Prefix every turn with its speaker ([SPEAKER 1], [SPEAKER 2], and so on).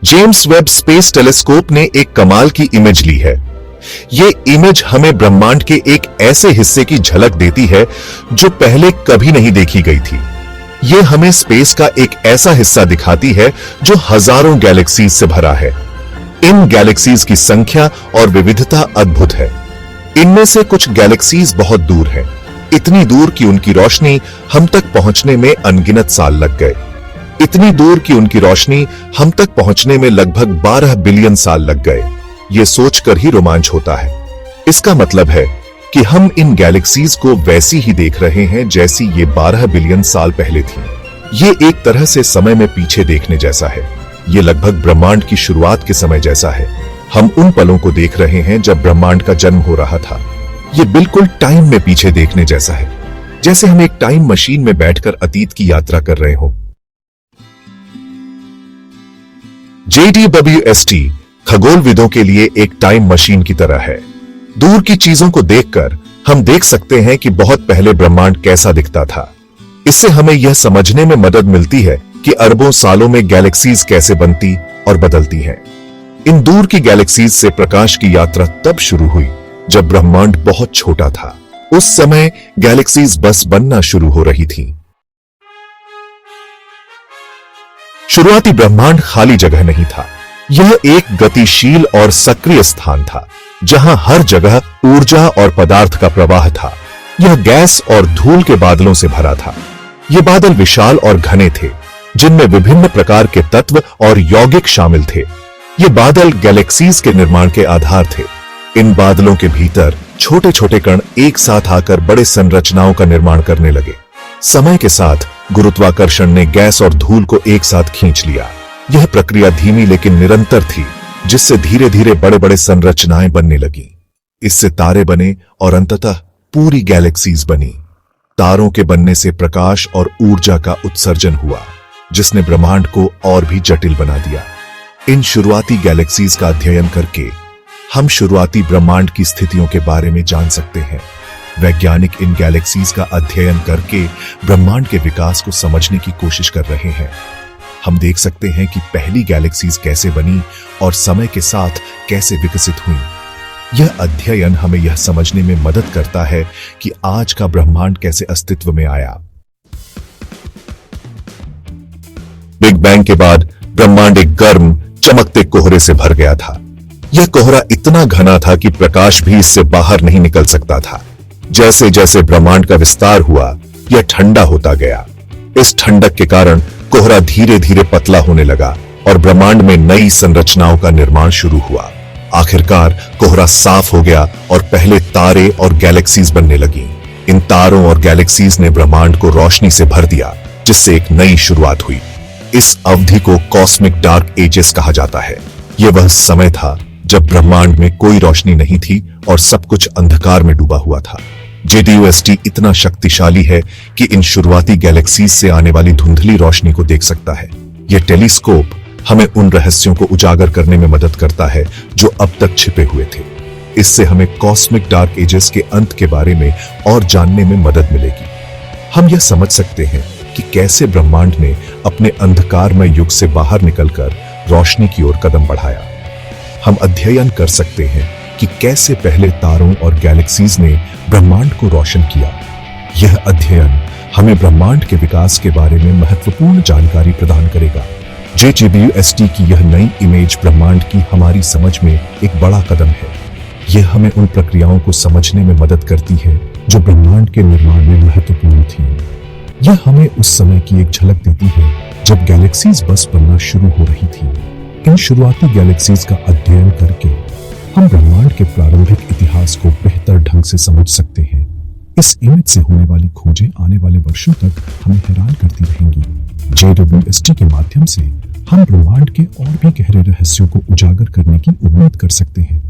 [SPEAKER 1] James Webb space telescope ने एक कमाल की इमेज ली है। ये इमेज हमें ब्रह्मांड के एक ऐसे हिस्से की झलक देती है जो पहले कभी नहीं देखी गई थी। ये हमें स्पेस का एक ऐसा हिस्सा दिखाती है जो हजारों गैलेक्सीज से भरा है। इन गैलेक्सीज की संख्या और विविधता अद्भुत है। इनमें से कुछ गैलेक्सीज बहुत दूर हैं, इतनी दूर कि उनकी रोशनी हम तक पहुंचने में अनगिनत साल लग गए। इतनी दूर कि उनकी रोशनी हम तक पहुंचने में लगभग 12 बिलियन साल लग गए। यह सोचकर ही रोमांच होता है। इसका मतलब है कि हम इन गैलेक्सीज को वैसी ही देख रहे हैं जैसी ये 12 बिलियन साल पहले थी। ये एक तरह से समय में पीछे देखने जैसा है। ये लगभग ब्रह्मांड की शुरुआत के समय जैसा है। हम उन पलों को देख रहे हैं जब ब्रह्मांड का जन्म हो रहा था। ये बिल्कुल टाइम में पीछे देखने जैसा है, जैसे हम एक टाइम मशीन में बैठकर अतीत की यात्रा कर रहे हो। JWST खगोलविदों के लिए एक टाइम मशीन की तरह है। दूर की चीजों को देखकर हम देख सकते हैं कि बहुत पहले ब्रह्मांड कैसा दिखता था। इससे हमें यह समझने में मदद मिलती है कि अरबों सालों में गैलेक्सीज कैसे बनती और बदलती हैं। इन दूर की गैलेक्सीज से प्रकाश की यात्रा तब शुरू हुई जब ब्रह्मांड बहुत छोटा था। उस समय गैलेक्सीज बस बनना शुरू हो रही थी। शुरुआती ब्रह्मांड खाली जगह नहीं था। यह एक गतिशील और सक्रिय स्थान था जहां हर जगह ऊर्जा और पदार्थ का प्रवाह था। यह गैस और धूल के बादलों से भरा था। ये बादल विशाल और घने थे, जिनमें विभिन्न प्रकार के तत्व और यौगिक शामिल थे। ये बादल गैलेक्सीज के निर्माण के आधार थे। इन बादलों के भीतर छोटे छोटे कण एक साथ आकर बड़े संरचनाओं का निर्माण करने लगे। समय के साथ गुरुत्वाकर्षण ने गैस और धूल को एक साथ खींच लिया। यह प्रक्रिया धीमी लेकिन निरंतर थी, जिससे धीरे धीरे बड़े बड़े संरचनाएं बनने लगी। इससे तारे बने और अंततः पूरी गैलेक्सीज बनी। तारों के बनने से प्रकाश और ऊर्जा का उत्सर्जन हुआ, जिसने ब्रह्मांड को और भी जटिल बना दिया। इन शुरुआती गैलेक्सीज का अध्ययन करके हम शुरुआती ब्रह्मांड की स्थितियों के बारे में जान सकते हैं। वैज्ञानिक इन गैलेक्सीज का अध्ययन करके ब्रह्मांड के विकास को समझने की कोशिश कर रहे हैं। हम देख सकते हैं कि पहली गैलेक्सीज कैसे बनी और समय के साथ कैसे विकसित हुई। यह अध्ययन हमें यह समझने में मदद करता है कि आज का ब्रह्मांड कैसे अस्तित्व में आया। बिग बैंग के बाद ब्रह्मांड एक गर्म, चमकते कोहरे से भर गया था। यह कोहरा इतना घना था कि प्रकाश भी इससे बाहर नहीं निकल सकता था। जैसे जैसे ब्रह्मांड का विस्तार हुआ, यह ठंडा होता गया। इस ठंडक के कारण कोहरा धीरे धीरे पतला होने लगा और ब्रह्मांड में नई संरचनाओं का निर्माण शुरू हुआ। आखिरकार कोहरा साफ हो गया और पहले तारे और गैलेक्सीज बनने लगी। इन तारों और गैलेक्सीज ने ब्रह्मांड को रोशनी से भर दिया, जिससे एक नई शुरुआत हुई। इस अवधि को कॉस्मिक डार्क एजेस कहा जाता है। यह वह समय था जब ब्रह्मांड में कोई रोशनी नहीं थी और सब कुछ अंधकार में डूबा हुआ था। JWST इतना शक्तिशाली है कि इन शुरुआती गैलेक्सीज से आने वाली धुंधली रोशनी को देख सकता है। यह टेलीस्कोप हमें उन रहस्यों को उजागर करने में मदद करता है जो अब तक छिपे हुए थे। इससे हमें कॉस्मिक डार्क एजेस के अंत के बारे में और जानने में मदद मिलेगी। हम यह समझ सकते हैं कि कैसे ब्रह्मांड ने अपने अंधकारमय युग से बाहर निकलकर रोशनी की ओर कदम बढ़ाया। हम अध्ययन कर सकते हैं कि कैसे पहले तारों और गैलेक्सीज ने ब्रह्मांड को रोशन किया। यह अध्ययन हमें ब्रह्मांड के विकास के बारे में महत्वपूर्ण जानकारी प्रदान करेगा। JWST की यह नई इमेज ब्रह्मांड की हमारी समझ में एक बड़ा कदम है। यह हमें उन प्रक्रियाओं को समझने में मदद करती है जो ब्रह्मांड के निर्माण में महत्वपूर्ण थी। यह हमें उस समय की एक झलक देती है जब गैलेक्सीज बस बनना शुरू हो रही थी। इन शुरुआती गैलेक्सीज का अध्ययन करके हम ब्रह्मांड के प्रारंभिक इतिहास को बेहतर ढंग से समझ सकते हैं। इस इमेज से होने वाली खोजें आने वाले वर्षों तक हमें हैरान करती रहेंगी। JWST के माध्यम से हम ब्रह्मांड के और भी गहरे रहस्यों को उजागर करने की उम्मीद कर सकते हैं।